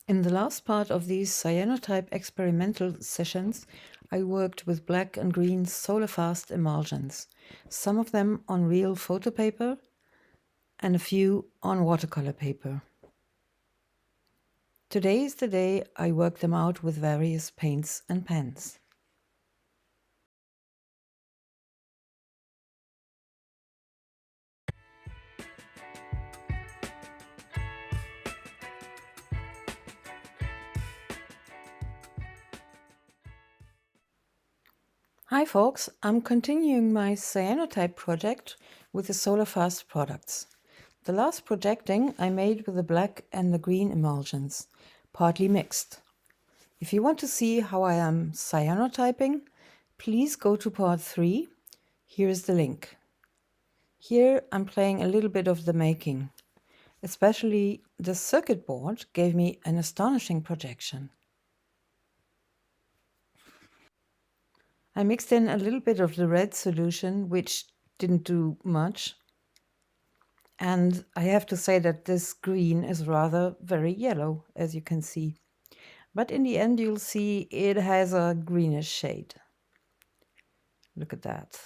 In the last part of these cyanotype experimental sessions, I worked with black and green Solarfast emulsions, some of them on real photopaper and a few on watercolor paper. Today is the day I work them out with various paints and pens. Hi folks, I'm continuing my cyanotype project with the Solarfast products. The last projecting I made with the black and the green emulsions, partly mixed. If you want to see how I am cyanotyping, please go to part 3. Here is the link. Here I'm playing a little bit of the making. Especially the circuit board gave me an astonishing projection. I mixed in a little bit of the red solution, which didn't do much. And I have to say that this green is rather very yellow, as you can see. But in the end, you'll see it has a greenish shade. Look at that.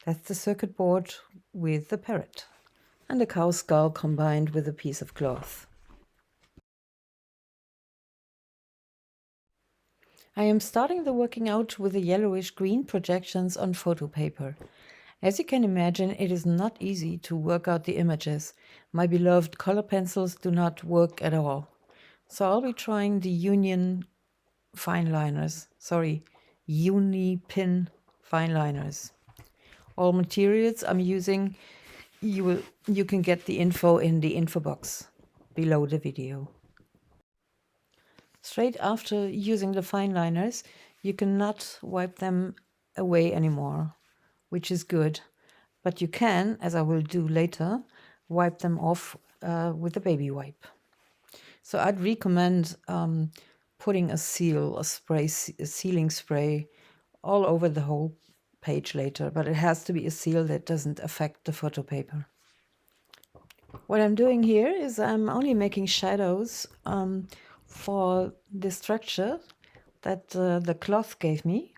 That's the circuit board with the parrot and a cow skull combined with a piece of cloth. I am starting the working out with the yellowish-green projections on photo paper. As you can imagine, it is not easy to work out the images. My beloved color pencils do not work at all. So I'll be trying the Unipin fine liners. All materials I'm using, you can get the info in the info box below the video. Straight after using the fine liners, you cannot wipe them away anymore, which is good. But you can, as I will do later, wipe them off with a baby wipe. So I'd recommend putting a sealing spray all over the whole page later, but it has to be a seal that doesn't affect the photo paper. What I'm doing here is I'm only making shadows for the structure that the cloth gave me.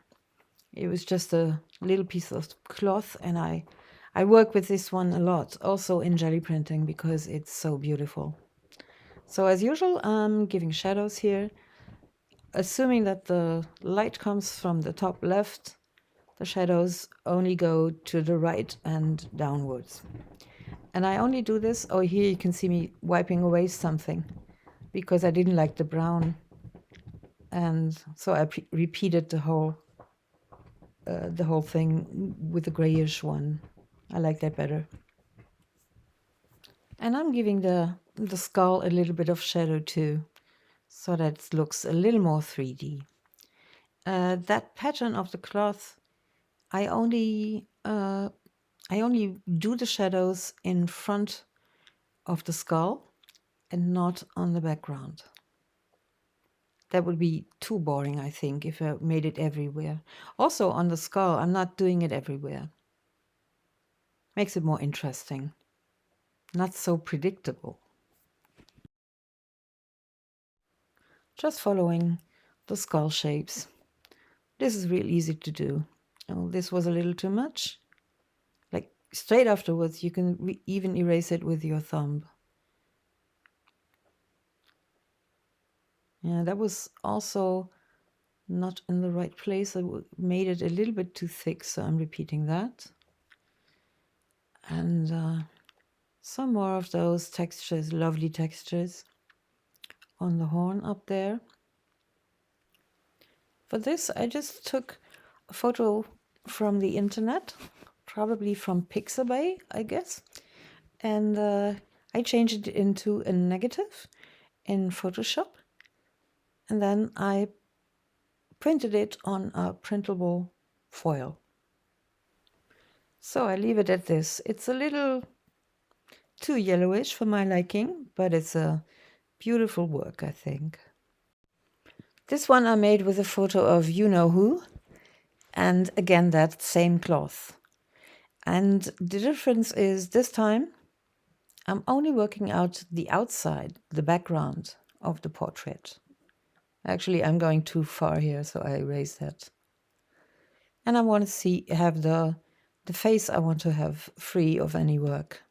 It was just a little piece of cloth, and I work with this one a lot, also in jelly printing, because it's so beautiful. So as usual, I'm giving shadows here. Assuming that the light comes from the top left, the shadows only go to the right and downwards. And I only do this, oh, here you can see me wiping away something, because I didn't like the brown. And so I repeated the whole thing with the grayish one. I like that better. And I'm giving the skull a little bit of shadow too, so that it looks a little more 3D. That pattern of the cloth, I only do the shadows in front of the skull and not on the background. That would be too boring, I think, if I made it everywhere. Also on the skull, I'm not doing it everywhere. Makes it more interesting. Not so predictable. Just following the skull shapes. This is real easy to do. Oh, this was a little too much. Like straight afterwards, you can even erase it with your thumb. Yeah, that was also not in the right place. I made it a little bit too thick, so I'm repeating that. And some more of those textures, lovely textures, on the horn up there. For this, I just took a photo from the internet, probably from Pixabay, I guess. And I changed it into a negative in Photoshop. And then I printed it on a printable foil. So I leave it at this. It's a little too yellowish for my liking, but it's a beautiful work, I think. This one I made with a photo of you-know-who, and again that same cloth. And the difference is this time I'm only working out the outside, the background. of the portrait. Actually, I'm going too far here, so I erase that. And I want to have the face I want to have free of any work.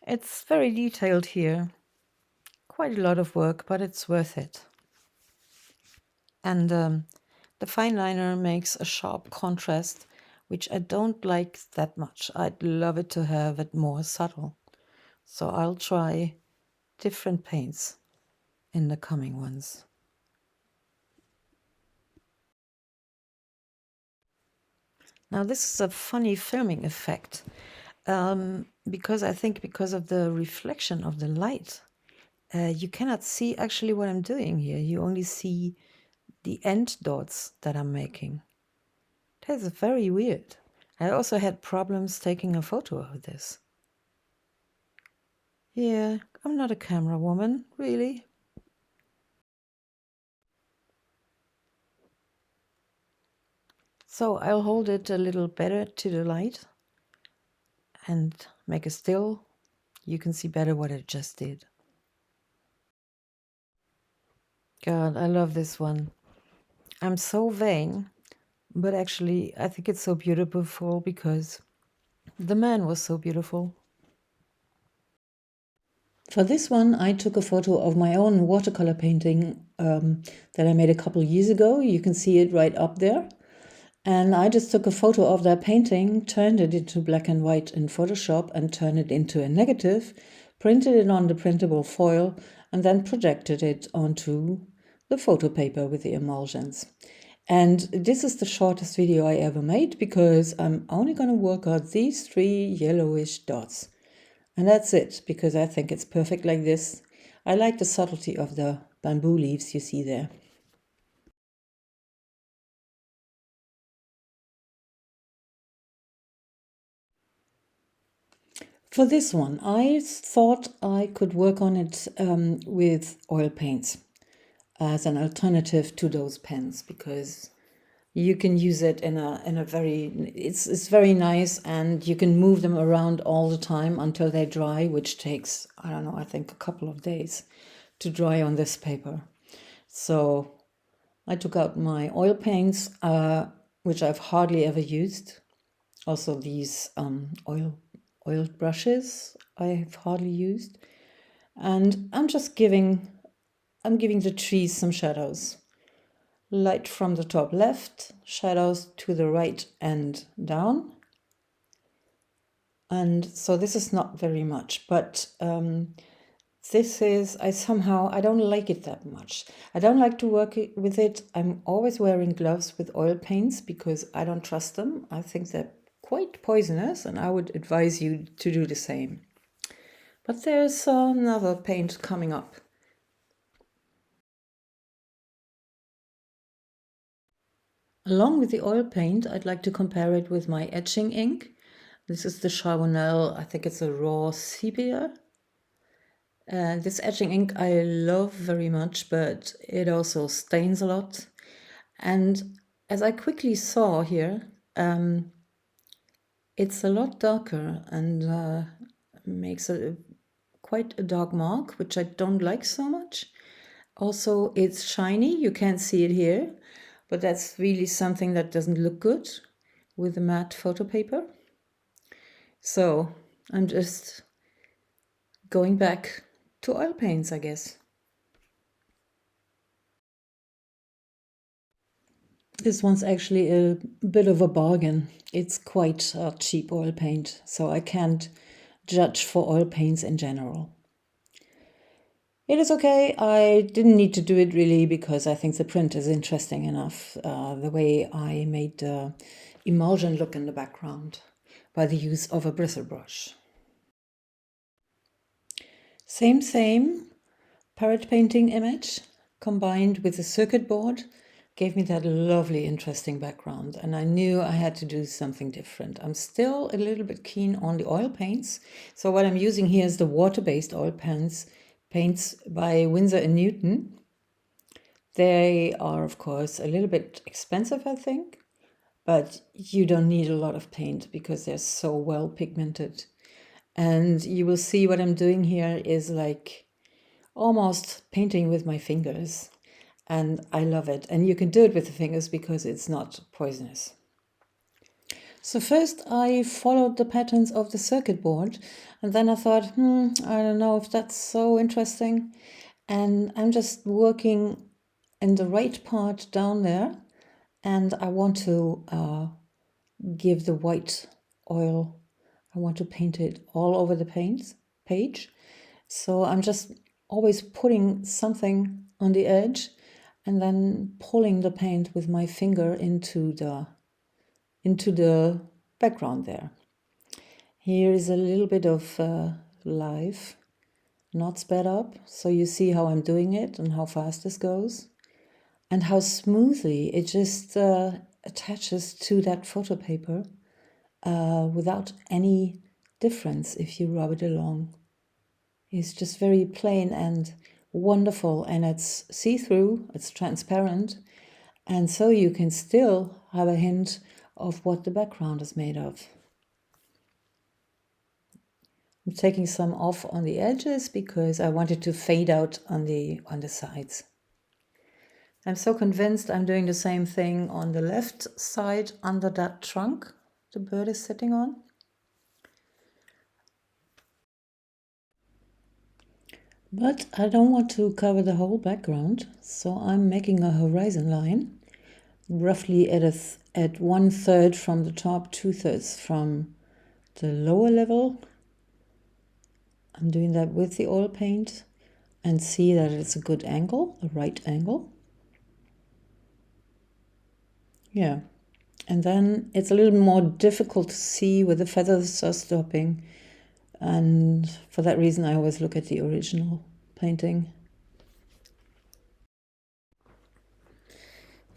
It's very detailed here. Quite a lot of work, but it's worth it. And the fine liner makes a sharp contrast, which I don't like that much. I'd love it to have it more subtle. So I'll try different paints in the coming ones. Now this is a funny filming effect, because I think because of the reflection of the light, you cannot see actually what I'm doing here. You only see the end dots that I'm making. That's very weird. I also had problems taking a photo of this. Yeah, I'm not a camera woman, really. So I'll hold it a little better to the light and make a still. You can see better what I just did. God, I love this one. I'm so vain, but actually I think it's so beautiful because the man was so beautiful. For this one, I took a photo of my own watercolor painting that I made a couple years ago. You can see it right up there. And I just took a photo of that painting, turned it into black and white in Photoshop and turned it into a negative, printed it on the printable foil, and then projected it onto the photo paper with the emulsions. And this is the shortest video I ever made because I'm only going to work out these 3 yellowish dots. And that's it, because I think it's perfect like this. I like the subtlety of the bamboo leaves you see there. For this one, I thought I could work on it with oil paints as an alternative to those pens, because you can use it in a very, it's very nice, and you can move them around all the time until they dry, which takes, I don't know, I think a couple of days to dry on this paper. So I took out my oil paints, which I've hardly ever used. Also these oil brushes I've hardly used. And I'm giving the trees some shadows. Light from the top left, shadows to the right and down. And so this is not very much, but this is, I don't like it that much. I don't like to work with it. I'm always wearing gloves with oil paints because I don't trust them. I think they're quite poisonous, and I would advise you to do the same. But there's another paint coming up. Along with the oil paint, I'd like to compare it with my etching ink. This is the Charbonnel, I think it's a raw sepia. This etching ink I love very much, but it also stains a lot. And as I quickly saw here, it's a lot darker and makes quite a dark mark, which I don't like so much. Also, it's shiny. You can't see it here, but that's really something that doesn't look good with the matte photo paper. So I'm just going back to oil paints, I guess. This one's actually a bit of a bargain. It's quite a cheap oil paint, so I can't judge for oil paints in general. It is okay. I didn't need to do it really because I think the print is interesting enough, the way I made the emulsion look in the background by the use of a bristle brush. Same parrot painting image combined with the circuit board gave me that lovely interesting background, and I knew I had to do something different. I'm still a little bit keen on the oil paints, so what I'm using here is the water-based oil paints by Winsor & Newton. They are of course a little bit expensive, I think, but you don't need a lot of paint because they're so well pigmented. And you will see what I'm doing here is like almost painting with my fingers, and I love it. And you can do it with the fingers because it's not poisonous. So first I followed the patterns of the circuit board, and then I thought, I don't know if that's so interesting. And I'm just working in the right part down there, and I want to give the white oil, I want to paint it all over the page. So I'm just always putting something on the edge and then pulling the paint with my finger into the background there. Here is a little bit of live, not sped up, so you see how I'm doing it and how fast this goes and how smoothly it just attaches to that photo paper without any difference if you rub it along. It's just very plain and wonderful, and it's see-through, it's transparent, and so you can still have a hint of what the background is made of. I'm taking some off on the edges because I wanted to fade out on the sides. I'm so convinced I'm doing the same thing on the left side under that trunk the bird is sitting on. But I don't want to cover the whole background, so I'm making a horizon line, roughly at 1/3 from the top, 2/3 from the lower level. I'm doing that with the oil paint and see that it's a good angle, a right angle. Yeah, and then it's a little more difficult to see where the feathers are stopping, and for that reason I always look at the original painting.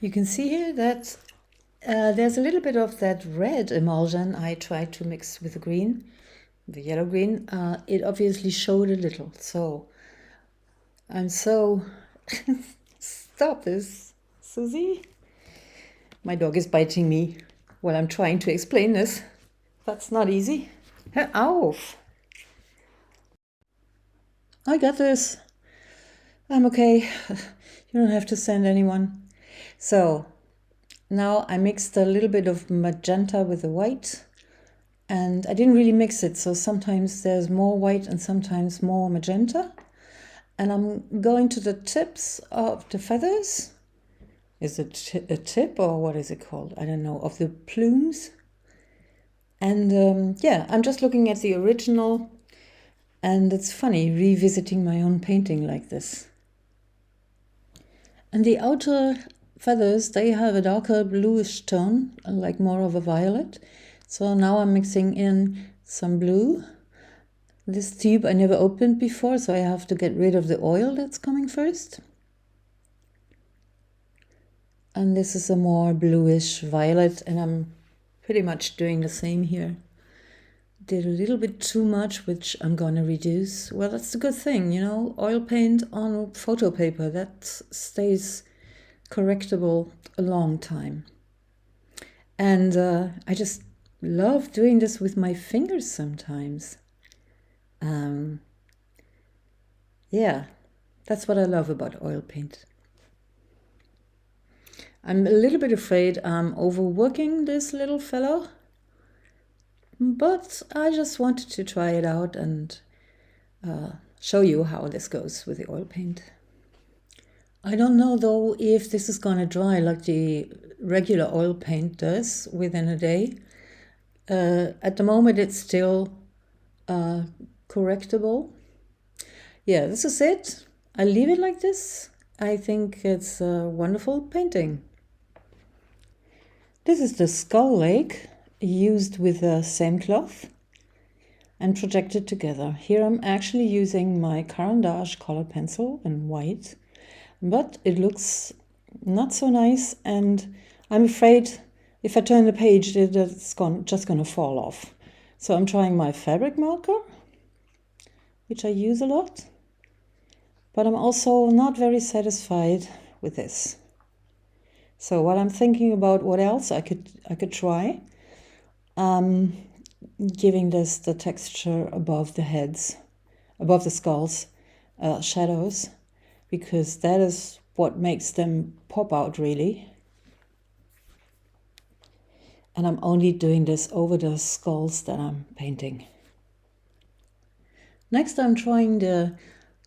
You can see here that there's a little bit of that red emulsion I tried to mix with the green, the yellow green. It obviously showed a little, so I'm so stop this, Susie. My dog is biting me while I'm trying to explain this. That's not easy. Ow! I got this. I'm okay. You don't have to send anyone. So now I mixed a little bit of magenta with the white, and I didn't really mix it, so sometimes there's more white and sometimes more magenta. And I'm going to the tips of the feathers. Is it a tip or what is it called? I don't know, of the plumes. And yeah, I'm just looking at the original, and it's funny revisiting my own painting like this. And the outer feathers, they have a darker bluish tone, like more of a violet. So now I'm mixing in some blue. This tube I never opened before, so I have to get rid of the oil that's coming first. And this is a more bluish violet, and I'm pretty much doing the same here. Did a little bit too much, which I'm gonna reduce. Well, that's a good thing, you know, oil paint on photo paper, that stays correctable a long time. And I just love doing this with my fingers sometimes. Yeah, that's what I love about oil paint. I'm a little bit afraid I'm overworking this little fellow, but I just wanted to try it out and show you how this goes with the oil paint. I don't know though if this is gonna dry like the regular oil paint does within a day. At the moment it's still correctable. Yeah, this is it. I leave it like this. I think it's a wonderful painting. This is the skull lake used with the same cloth and projected together. Here I'm actually using my Caran d'Ache color pencil in white, but it looks not so nice, and I'm afraid if I turn the page it's just gonna fall off. So I'm trying my fabric marker, which I use a lot, but I'm also not very satisfied with this. So what I'm thinking about what else I could try, giving this the texture above the heads, above the skulls, shadows, because that is what makes them pop out really. And I'm only doing this over the skulls that I'm painting. Next I'm trying the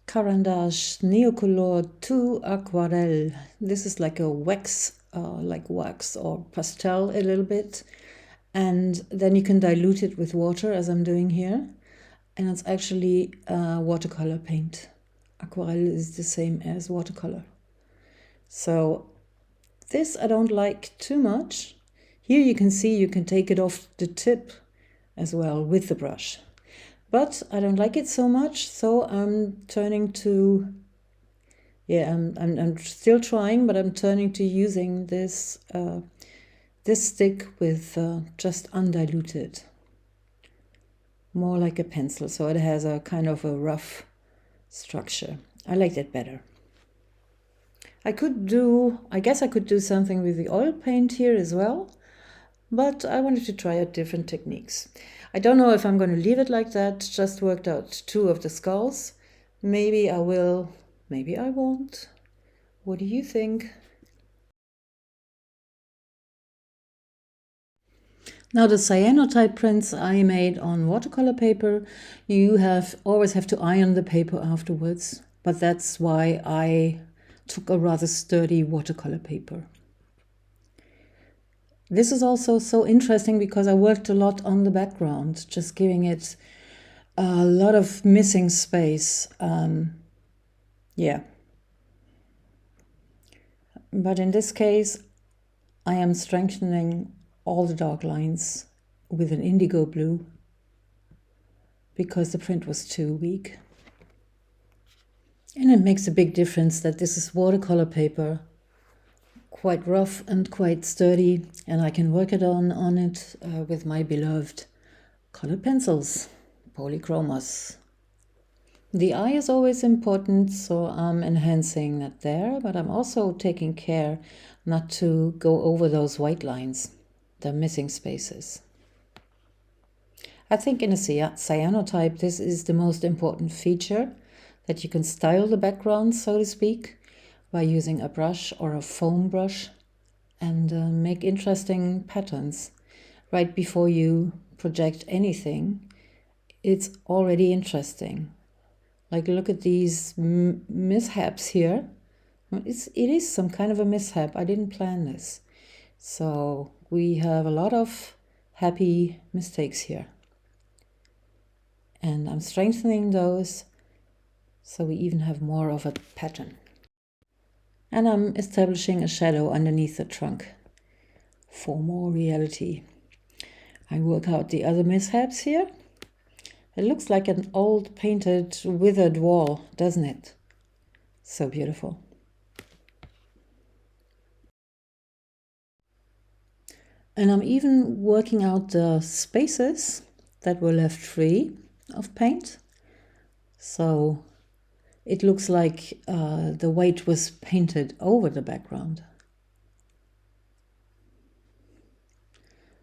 Carandash Neocolor 2 Aquarelle. This is like a wax, or pastel a little bit. And then you can dilute it with water as I'm doing here. And it's actually watercolor paint. Aquarelle is the same as watercolor. So this I don't like too much. Here you can see you can take it off the tip as well with the brush. But I don't like it so much, so I'm turning to, I'm still trying, but I'm turning to using this stick with just undiluted, more like a pencil, so it has a kind of a rough structure. I like that better. I guess I could do something with the oil paint here as well, but I wanted to try out different techniques. I don't know if I'm going to leave it like that. Just worked out 2 of the skulls. Maybe I will, maybe I won't. What do you think? Now the cyanotype prints I made on watercolor paper, you always have to iron the paper afterwards, but that's why I took a rather sturdy watercolor paper. This is also so interesting because I worked a lot on the background, just giving it a lot of missing space. Yeah. But in this case, I am strengthening all the dark lines with an indigo blue because the print was too weak. And it makes a big difference that this is watercolor paper, quite rough and quite sturdy, and I can work it on it with my beloved colored pencils, polychromos. The eye is always important, so I'm enhancing that there, but I'm also taking care not to go over those white lines, the missing spaces. I think in a cyanotype this is the most important feature, that you can style the background, so to speak, by using a brush or a foam brush and make interesting patterns. Right before you project anything, it's already interesting. Like, look at these mishaps here. It is some kind of a mishap. I didn't plan this. So we have a lot of happy mistakes here. And I'm strengthening those so we even have more of a pattern. And I'm establishing a shadow underneath the trunk for more reality. I work out the other mishaps here. It looks like an old painted withered wall, doesn't it? So beautiful. And I'm even working out the spaces that were left free of paint. So it looks like the white was painted over the background.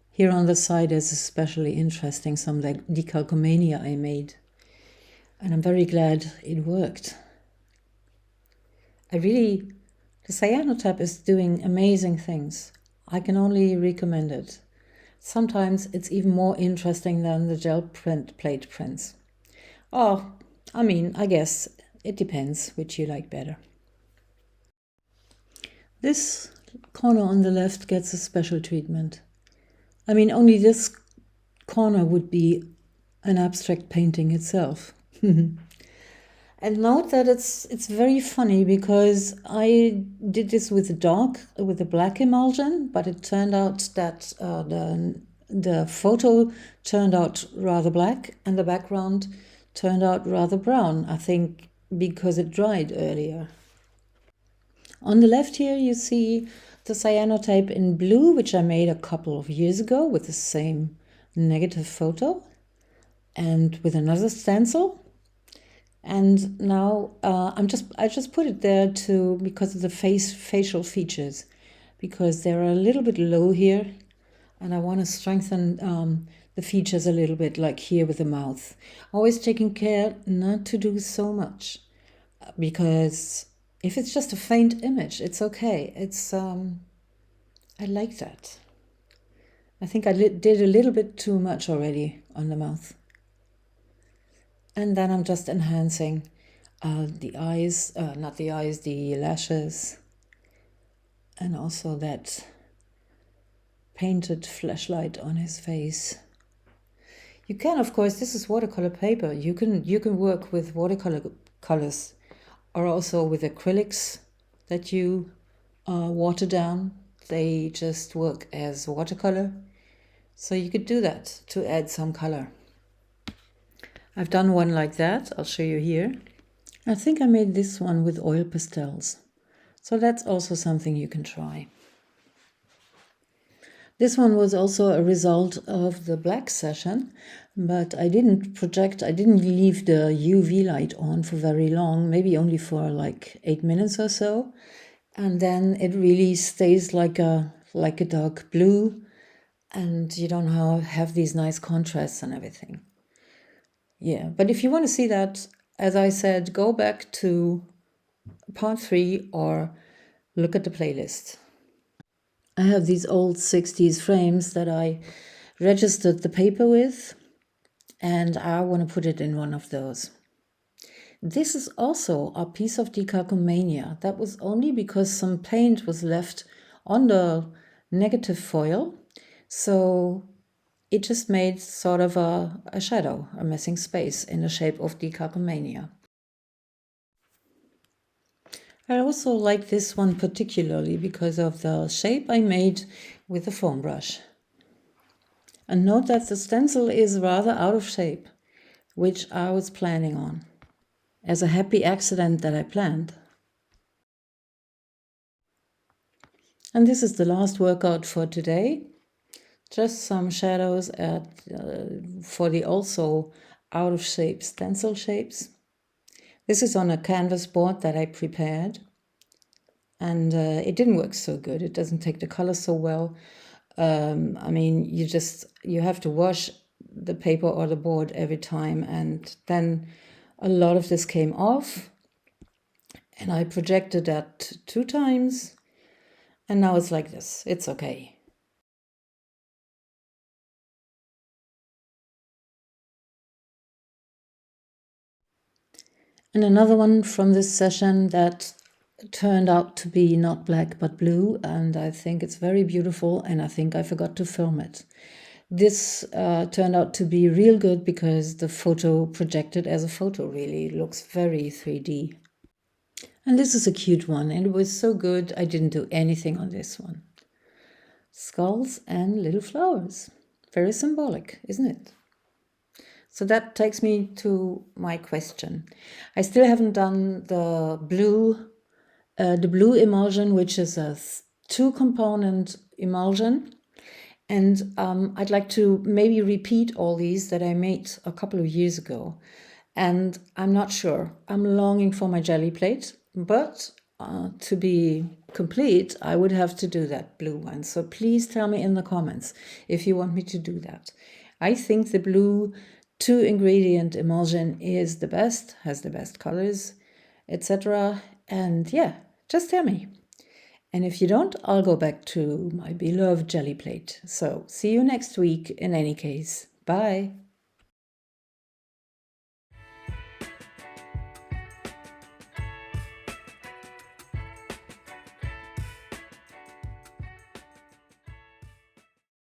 Here on the side is especially interesting, some decalcomania I made. And I'm very glad it worked. The cyanotype is doing amazing things. I can only recommend it. Sometimes it's even more interesting than the gel plate prints. Oh, I guess it depends which you like better. This corner on the left gets a special treatment. Only this corner would be an abstract painting itself. And note that it's very funny because I did this with the black emulsion, but it turned out that the photo turned out rather black and the background turned out rather brown, I think because it dried earlier. On the left here you see the cyanotype in blue, which I made a couple of years ago with the same negative photo and with another stencil. And now I just put it there because of the facial features, because they're a little bit low here, and I want to strengthen the features a little bit, like here with the mouth. Always taking care not to do so much. because if it's just a faint image, it's okay. I like that. I think I did a little bit too much already on the mouth. And then I'm just enhancing the eyes, not the eyes, the lashes, and also that painted flashlight on his face. You can, of course, this is watercolor paper. You can work with watercolor colors, or also with acrylics that you water down. They just work as watercolor. So you could do that to add some color. I've done one like that. I'll show you here. I think I made this one with oil pastels. So that's also something you can try. This one was also a result of the black session, but I didn't leave the UV light on for very long, maybe only for like 8 minutes or so. And then it really stays like a dark blue, and you don't have these nice contrasts and everything. Yeah, but if you want to see that, as I said, go back to part 3 or look at the playlist. I have these old 60s frames that I registered the paper with, and I want to put it in one of those. This is also a piece of decalcomania. That was only because some paint was left on the negative foil, so it just made sort of a shadow, a missing space in the shape of decalcomania. I also like this one particularly because of the shape I made with the foam brush. And note that the stencil is rather out of shape, which I was planning on, as a happy accident that I planned. And this is the last workout for today. Just some shadows for the also out of shape stencil shapes. This is on a canvas board that I prepared, and it didn't work so good. It doesn't take the color so well. I mean, you have to wash the paper or the board every time, and then a lot of this came off, and I projected that 2 times, and now it's like this. It's okay. And another one from this session that turned out to be not black but blue, and I think it's very beautiful, and I think I forgot to film it. This turned out to be real good because the photo projected as a photo really looks very 3D. And this is a cute one, and it was so good I didn't do anything on this one. Skulls and little flowers. Very symbolic, isn't it? So that takes me to my question. I still haven't done the blue emulsion, which is a 2-component emulsion. And I'd like to maybe repeat all these that I made a couple of years ago. And I'm not sure. I'm longing for my jelly plate, but to be complete, I would have to do that blue one. So please tell me in the comments if you want me to do that. I think the blue 2-ingredient emulsion is the best, has the best colors, etc. And yeah, just tell me. And if you don't, I'll go back to my beloved jelly plate. So see you next week in any case. Bye.